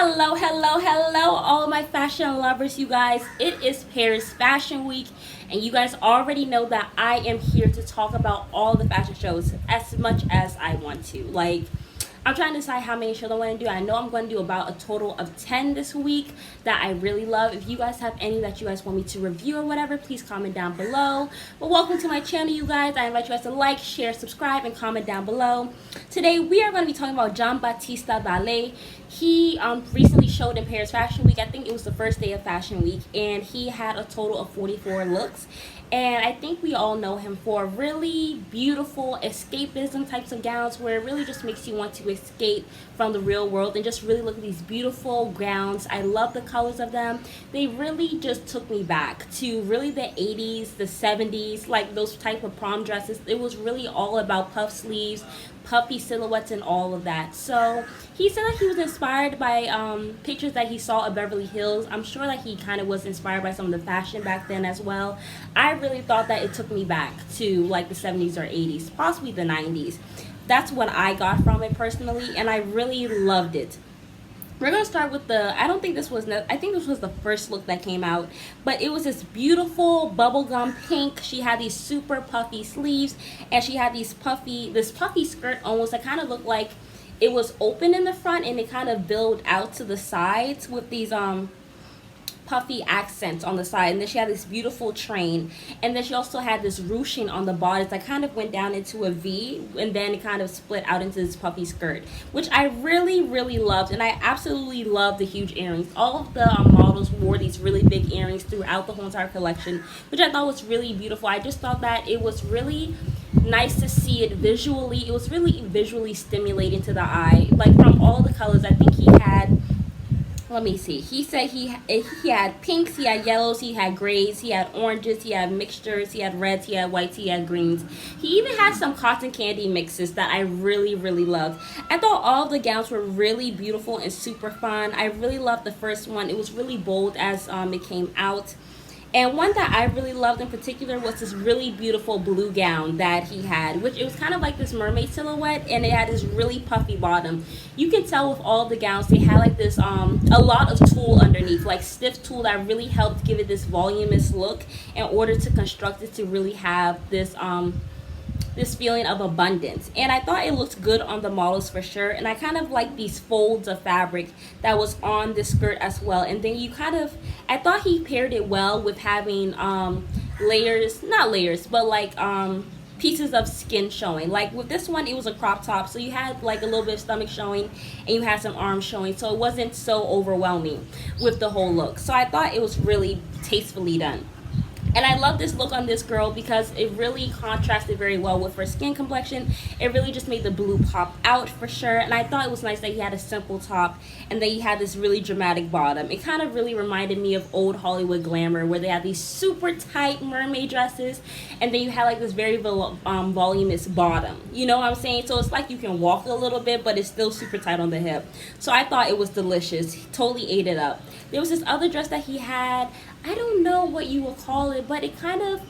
Hello, hello, hello, all my fashion lovers, you guys. It is Paris Fashion Week, and you guys already know that I am here to talk about all the fashion shows as much as I want to. I'm trying to decide how many shows I want to do. I know I'm going to do about a total of 10 this week that I really love. If you guys have any that you guys want me to review or whatever, please comment down below. But welcome to my channel, you guys. I invite you guys to like, share, subscribe, and comment down below. Today, we are going to be talking about Giambattista Valli. He recently showed in Paris Fashion Week. I think it was the first day of Fashion Week, and he had a total of 44 looks. And I think we all know him for really beautiful escapism types of gowns where it really just makes you want to escape from the real world and just really look at these beautiful gowns. I love the colors of them. They really just took me back to really the 80s, the 70s, like those type of prom dresses. It was really all about puff sleeves, puffy silhouettes, and all of that. So he said that he was inspired by pictures that he saw of Beverly Hills. I'm sure that he kind of was inspired by some of the fashion back then as well. I really thought that it took me back to like the 70s or 80s, possibly the 90s. That's what I got from it personally, and I really loved it. We're going to start with I think this was the first look that came out, but it was this beautiful bubblegum pink. She had these super puffy sleeves, and she had this puffy skirt almost that kind of looked like it was open in the front, and it kind of billowed out to the sides with these puffy accents on the side. And then she had this beautiful train, and then she also had this ruching on the bodice that kind of went down into a V, and then it kind of split out into this puffy skirt, which I really loved. And I absolutely loved the huge earrings. All of the models wore these really big earrings throughout the whole entire collection, which I thought was really beautiful. I just thought that it was really nice to see it visually. It was really visually stimulating to the eye. Like, from all the colors, I think he had, let me see. He said he had pinks, he had yellows, he had grays, he had oranges, he had mixtures, he had reds, he had whites, he had greens. He even had some cotton candy mixes that I really loved. I thought all the gowns were really beautiful and super fun. I really loved the first one. It was really bold as it came out. And one that I really loved in particular was this really beautiful blue gown that he had, which it was kind of like this mermaid silhouette, and it had this really puffy bottom. You can tell with all the gowns, they had like this, a lot of tulle underneath, like stiff tulle that really helped give it this voluminous look in order to construct it to really have this feeling of abundance. And I thought it looked good on the models for sure. And I kind of like these folds of fabric that was on the skirt as well. And then I thought he paired it well with having not layers, but like pieces of skin showing. Like with this one, it was a crop top, so you had like a little bit of stomach showing and you had some arms showing, so it wasn't so overwhelming with the whole look. So I thought it was really tastefully done. And I love this look on this girl because it really contrasted very well with her skin complexion. It really just made the blue pop out for sure. And I thought it was nice that he had a simple top and then he had this really dramatic bottom. It kind of really reminded me of old Hollywood glamour where they had these super tight mermaid dresses and then you had like this very voluminous bottom. You know what I'm saying? So it's like you can walk a little bit, but it's still super tight on the hip. So I thought it was delicious. He totally ate it up. There was this other dress that he had. I don't know what you would call it, but it kind of,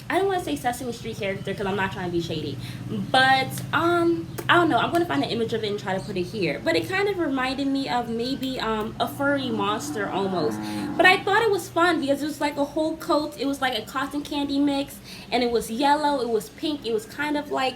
I don't want to say Sesame Street character because I'm not trying to be shady, but I don't know. I'm going to find an image of it and try to put it here. But it kind of reminded me of maybe a furry monster almost. But I thought it was fun because it was like a whole coat. It was like a cotton candy mix, and it was yellow, it was pink. It was kind of like,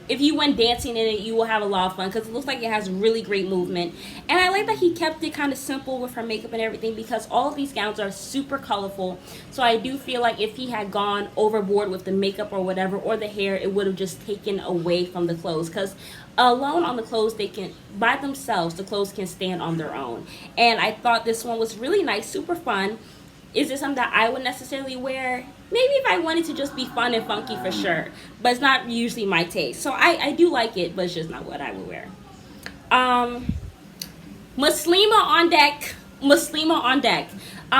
if you went dancing in it, you will have a lot of fun because it looks like it has really great movement. And I like that he kept it kind of simple with her makeup and everything because all of these gowns are super colorful. So I do feel like if he had gone overboard with the makeup or whatever, or the hair, it would have just taken away from the clothes. Because alone on the clothes, they can, by themselves, the clothes can stand on their own. And I thought this one was really nice, super fun. Is it something that I would necessarily wear? Maybe if I wanted to just be fun and funky for sure. But it's not usually my taste. So I do like it, but it's just not what I would wear. Muslima on deck. Muslima on deck.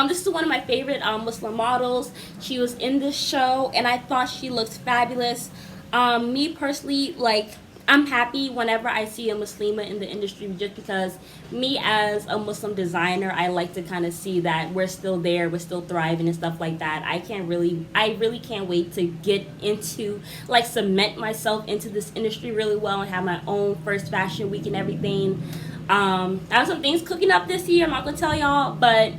This is one of my favorite Muslim models. She was in this show, and I thought she looked fabulous. Me personally, like, I'm happy whenever I see a Muslima in the industry just because me as a Muslim designer, I like to kind of see that we're still there, we're still thriving and stuff like that. I really can't wait to get into, like, cement myself into this industry really well and have my own first fashion week and everything. I have some things cooking up this year. I'm not gonna tell y'all, but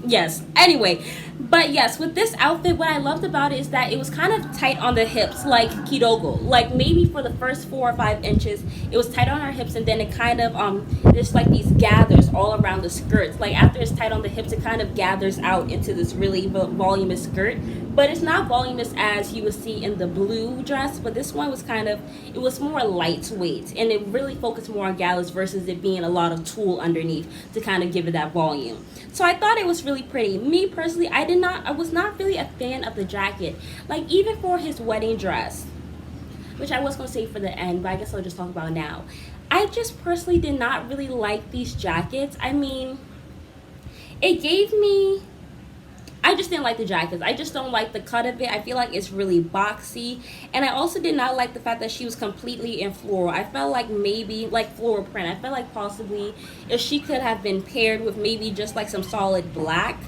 yes. Anyway, but yes, with this outfit, what I loved about it is that it was kind of tight on the hips, like Kidogo. Like maybe for the first 4 or 5 inches, it was tight on her hips, and then it kind of there's like these gathers all around the skirts. Like after it's tight on the hips, it kind of gathers out into this really voluminous skirt. But it's not voluminous as you would see in the blue dress. But this one was kind of, it was more lightweight, and it really focused more on gathers versus it being a lot of tulle underneath to kind of give it that volume. So I thought it was really pretty. Me personally, I was not really a fan of the jacket. Like even for his wedding dress, which I was going to say for the end, but I guess I'll just talk about now. I just personally did not really like these jackets. I mean, it gave me, I just didn't like the jackets. I just don't like the cut of it. I feel like it's really boxy. And I also did not like the fact that she was completely in floral. I felt like maybe, like floral print. I felt like possibly if she could have been paired with maybe just like some solid black,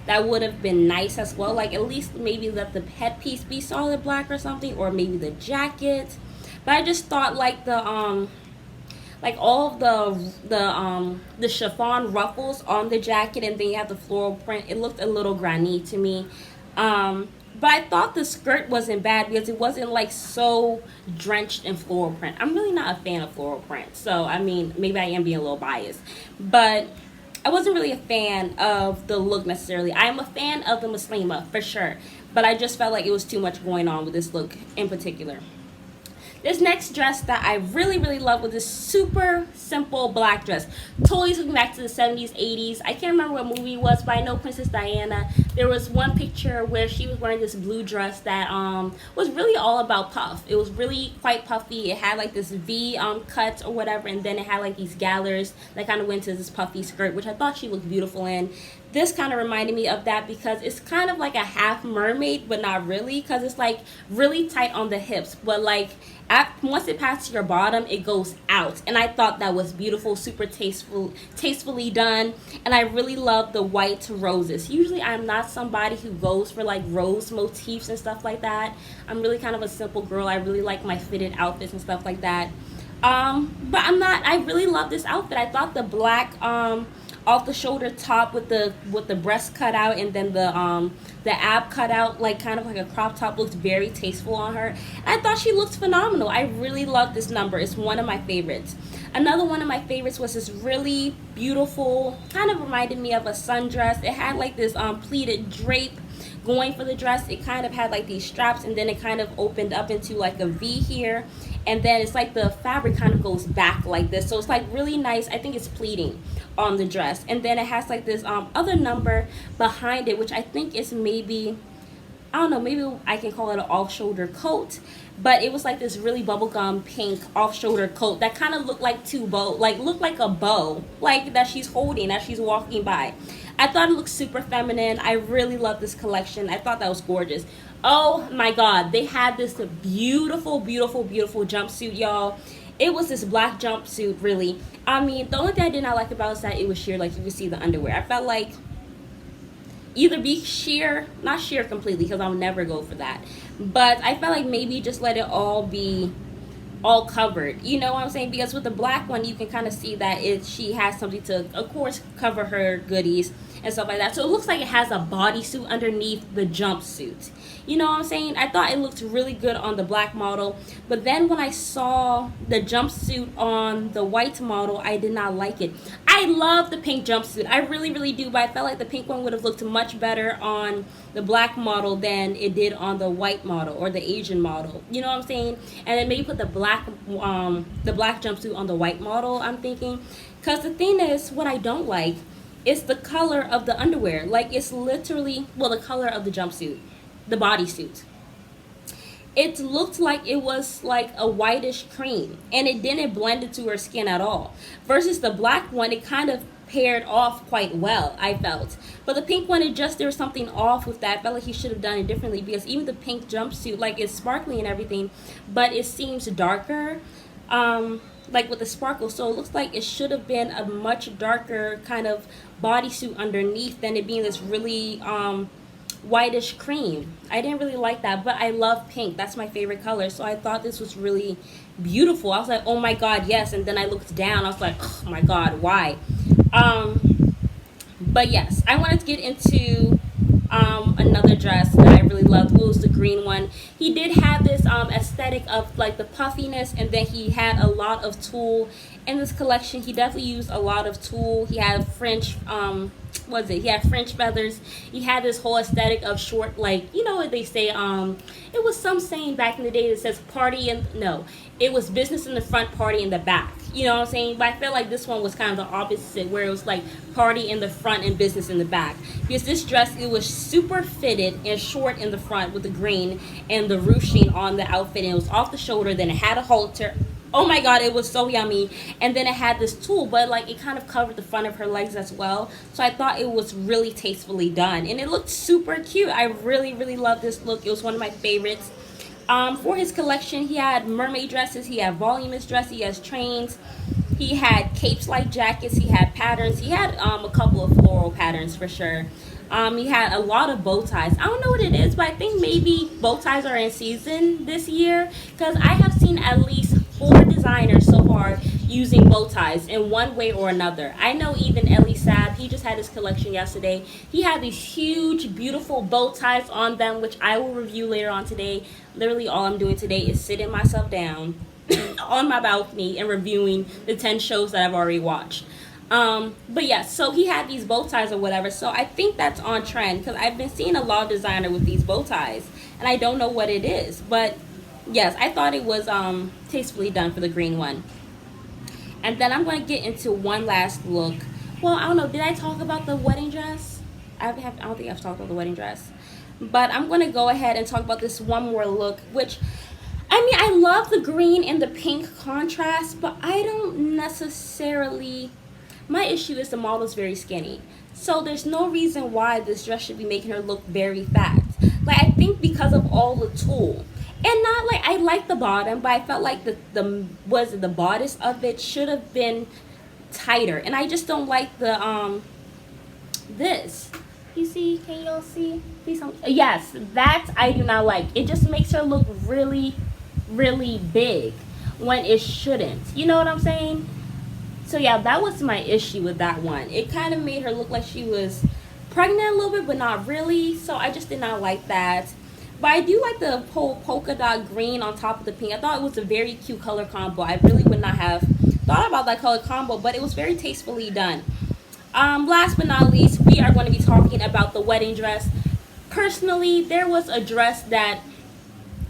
that would have been nice as well. Like at least maybe let the headpiece be solid black or something, or maybe the jacket. But I just thought like all of the chiffon ruffles on the jacket, and then you have the floral print, it looked a little granny to me. But I thought the skirt wasn't bad because it wasn't like so drenched in floral print. I'm really not a fan of floral print, so I mean maybe I am being a little biased, but I wasn't really a fan of the look necessarily. I am a fan of the muslima for sure, but I just felt like it was too much going on with this look in particular. This next dress that I really, really love was this super simple black dress. Totally took me back to the 70s, 80s. I can't remember what movie it was, but I know Princess Diana. There was one picture where she was wearing this blue dress that was really all about puff. It was really quite puffy. It had like this V cut or whatever, and then it had like these gathers that kind of went to this puffy skirt, which I thought she looked beautiful in. This kind of reminded me of that because it's kind of like a half mermaid, but not really, because it's like really tight on the hips, but like once it passes your bottom, it goes out. And I thought that was beautiful, super tastefully done. And I really love the white roses. Usually I'm not somebody who goes for like rose motifs and stuff like that. I'm really kind of a simple girl. I really like my fitted outfits and stuff like that. But I really love this outfit. I thought the black off the shoulder top with the breast cut out, and then the ab cut out, like kind of like a crop top, looked very tasteful on her. I thought she looked phenomenal. I really love this number. It's one of my favorites. Another one of my favorites was this really beautiful, kind of reminded me of a sundress. It had like this pleated drape going for the dress. It kind of had like these straps, and then it kind of opened up into like a V here, and then it's like the fabric kind of goes back like this, so it's like really nice. I think it's pleating on the dress, and then it has like this other number behind it, which I think is maybe, I don't know, maybe I can call it an off-shoulder coat, but it was like this really bubblegum pink off-shoulder coat that kind of looked like looked like a bow, like that she's holding as she's walking by. I thought it looked super feminine. I really love this collection. I thought that was gorgeous. Oh my god, they had this beautiful, beautiful, beautiful jumpsuit, y'all. It was this black jumpsuit, really. I mean, the only thing I did not like about it is that it was sheer, like you could see the underwear. I felt like either be sheer, not sheer completely, because I'll never go for that, but I felt like maybe just let it all be all covered, you know what I'm saying? Because with the black one, you can kind of see that she has something to, of course, cover her goodies and stuff like that. So it looks like it has a bodysuit underneath the jumpsuit. You know what I'm saying? I thought it looked really good on the black model, but then when I saw the jumpsuit on the white model, I did not like it. I love the pink jumpsuit. I really, really do, but I felt like the pink one would have looked much better on the black model than it did on the white model or the Asian model. You know what I'm saying? And then maybe put the black jumpsuit on the white model, I'm thinking. Because the thing is, what I don't like is the color of the underwear. Like, it's literally, well, the color of the jumpsuit, the bodysuit. It looked like it was like a whitish cream, and it didn't blend into her skin at all. Versus the black one, it kind of paired off quite well, I felt. But the pink one, there was something off with that. I felt like he should have done it differently, because even the pink jumpsuit, like, it's sparkly and everything, but it seems darker, like with the sparkle. So it looks like it should have been a much darker kind of bodysuit underneath than it being this really whitish cream. I didn't really like that, but I love pink. That's my favorite color. So I thought this was really beautiful. I was like, oh my god, yes. And then I looked down. I was like, oh my god, why? But yes, I wanted to get into another dress that I really loved. It was the green one. He did have this aesthetic of like the puffiness, and then he had a lot of tulle in this collection. He definitely used a lot of tulle. He had French was it? He had French feathers. He had this whole aesthetic of short, like, you know what they say, it was some saying back in the day that says party and no, it was business in the front, party in the back. You know what I'm saying? But I feel like this one was kind of the opposite, where it was like party in the front and business in the back. Because this dress, it was super fitted and short in the front with the green and the ruching on the outfit, and it was off the shoulder. Then it had a halter. Oh my god, it was so yummy. And then it had this tulle, but like it kind of covered the front of her legs as well. So I thought it was really tastefully done, and it looked super cute. I really, really love this look. It was one of my favorites. For his collection, he had mermaid dresses, he had voluminous dresses, he has trains, he had capes like jackets, he had patterns, he had a couple of floral patterns for sure. He had a lot of bow ties. I don't know what it is, but I think maybe bow ties are in season this year, because I have seen at least 4 designers so far using bow ties in one way or another. I know even Ellie Saab, he just had his collection yesterday. He had these huge, beautiful bow ties on them, which I will review later on today. Literally all I'm doing today is sitting myself down on my balcony and reviewing the 10 shows that I've already watched. But yeah, so he had these bow ties or whatever. So I think that's on trend, because I've been seeing a lot of designer with these bow ties, and I don't know what it is. But yes, I thought it was tastefully done for the green one. And then I'm going to get into one last look. Well, I don't know. Did I talk about the wedding dress? I don't think I've talked about the wedding dress. But I'm going to go ahead and talk about this one more look, which, I mean, I love the green and the pink contrast, but I don't necessarily... My issue is the model is very skinny. So there's no reason why this dress should be making her look very fat. Like, I think because of all the tulle. And not like, I like the bottom, but I felt like the bodice of it should have been tighter. And I just don't like the this. You see? Can y'all see? Please don't. Yes, that I do not like. It just makes her look really, really big when it shouldn't. You know what I'm saying? So yeah, that was my issue with that one. It kind of made her look like she was pregnant a little bit, but not really. So I just did not like that. But I do like the whole polka dot green on top of the pink. I thought it was a very cute color combo. I really would not have thought about that color combo, but it was very tastefully done. Last but not least, we are going to be talking about the wedding dress. Personally, there was a dress that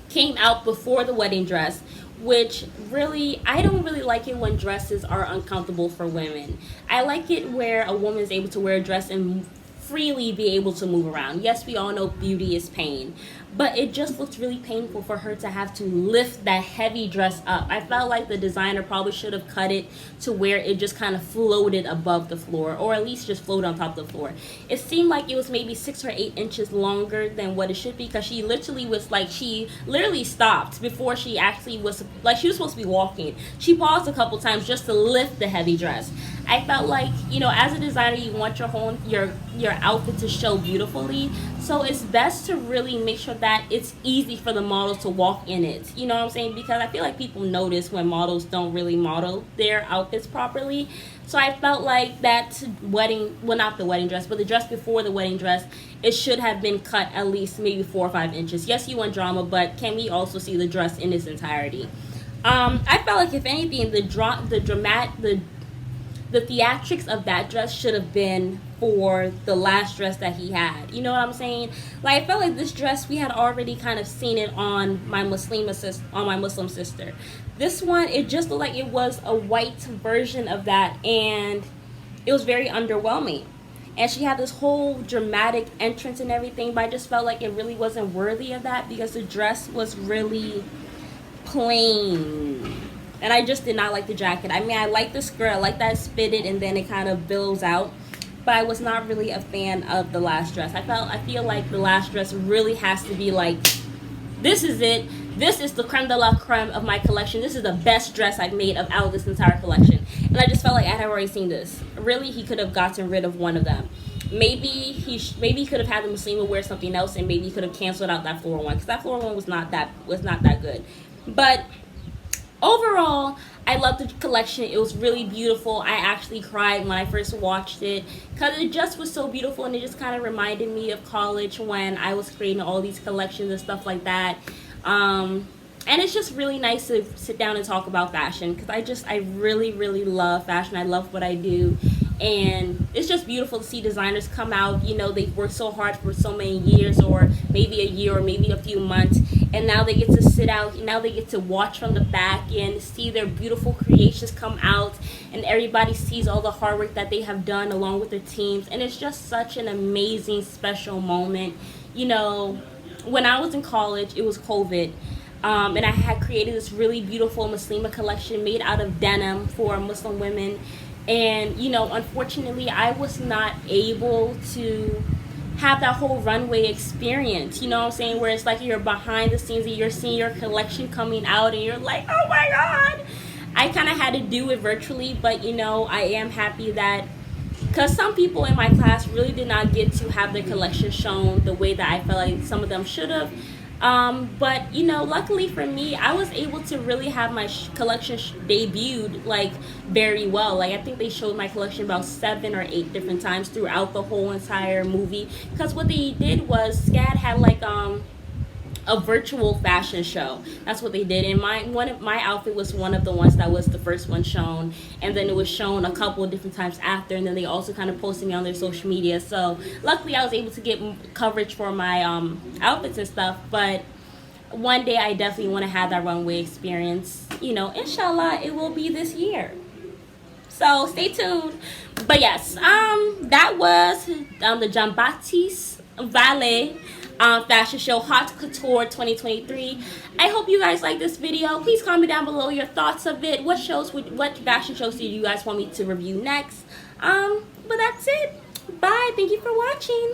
came out before the wedding dress, which really, I don't really like it when dresses are uncomfortable for women. I like it where a woman is able to wear a dress and freely be able to move around. Yes, we all know beauty is pain, but it just looked really painful for her to have to lift that heavy dress up. I felt like the designer probably should have cut it to where it just kind of floated above the floor, or at least just floated on top of the floor. It seemed like it was maybe 6 or 8 inches longer than what it should be, because she literally stopped before she actually was, like, she was supposed to be walking. She paused a couple times just to lift the heavy dress. I felt like, you know, as a designer, you want your outfit to show beautifully. So it's best to really make sure that it's easy for the model to walk in it. You know what I'm saying? Because I feel like people notice when models don't really model their outfits properly. So I felt like that not the wedding dress, but the dress before the wedding dress, it should have been cut at least maybe 4 or 5 inches. Yes, you want drama, but can we also see the dress in its entirety? I felt like, if anything, the theatrics of that dress should have been for the last dress that he had. You know what I'm saying? Like, I felt like this dress, we had already kind of seen it on my Muslim sister. This one, it just looked like it was a white version of that, and it was very underwhelming. And she had this whole dramatic entrance and everything, but I just felt like it really wasn't worthy of that, because the dress was really plain. And I just did not like the jacket. I mean, I like the skirt. I like that it's fitted and then it kind of billows out. But I was not really a fan of the last dress. I feel like the last dress really has to be like, this is it. This is the creme de la creme of my collection. This is the best dress I've made out of this entire collection. And I just felt like I had already seen this. Really, he could have gotten rid of one of them. maybe he could have had the Muslima wear something else, and maybe he could have canceled out that floral one, because that floral one was not that good. But overall, I loved the collection. It was really beautiful. I actually cried when I first watched it because it just was so beautiful, and it just kind of reminded me of college when I was creating all these collections and stuff like that. And it's just really nice to sit down and talk about fashion, because I really, really love fashion. I love what I do. And it's just beautiful to see designers come out. You know, they've worked so hard for so many years, or maybe a year, or maybe a few months, and now they get to sit out, now they get to watch from the back and see their beautiful creations come out, and everybody sees all the hard work that they have done along with their teams. And it's just such an amazing, special moment. You know, when I was in college, it was COVID. And I had created this really beautiful Muslima collection made out of denim for Muslim women. And, you know, unfortunately, I was not able to have that whole runway experience, you know what I'm saying, where it's like you're behind the scenes and you're seeing your collection coming out and you're like, oh my God. I kind of had to do it virtually, but, you know, I am happy that, because some people in my class really did not get to have their collection shown the way that I felt like some of them should have. But, you know, luckily for me, I was able to really have my collection debuted, like, very well. Like, I think they showed my collection about 7 or 8 different times throughout the whole entire movie. Because what they did was, SCAD had, like, a virtual fashion show. That's what they did. And my outfit was one of the ones that was the first one shown, and then it was shown a couple of different times after, and then they also kind of posted me on their social media. So luckily I was able to get coverage for my outfits and stuff. But one day I definitely want to have that runway experience. You know, inshallah it will be this year, so stay tuned. But yes, that was the Giambattista Valli fashion show, Haute Couture 2023. I hope you guys like this video. Please comment down below your thoughts of it. What fashion shows do you guys want me to review next? But that's it. Bye. Thank you for watching.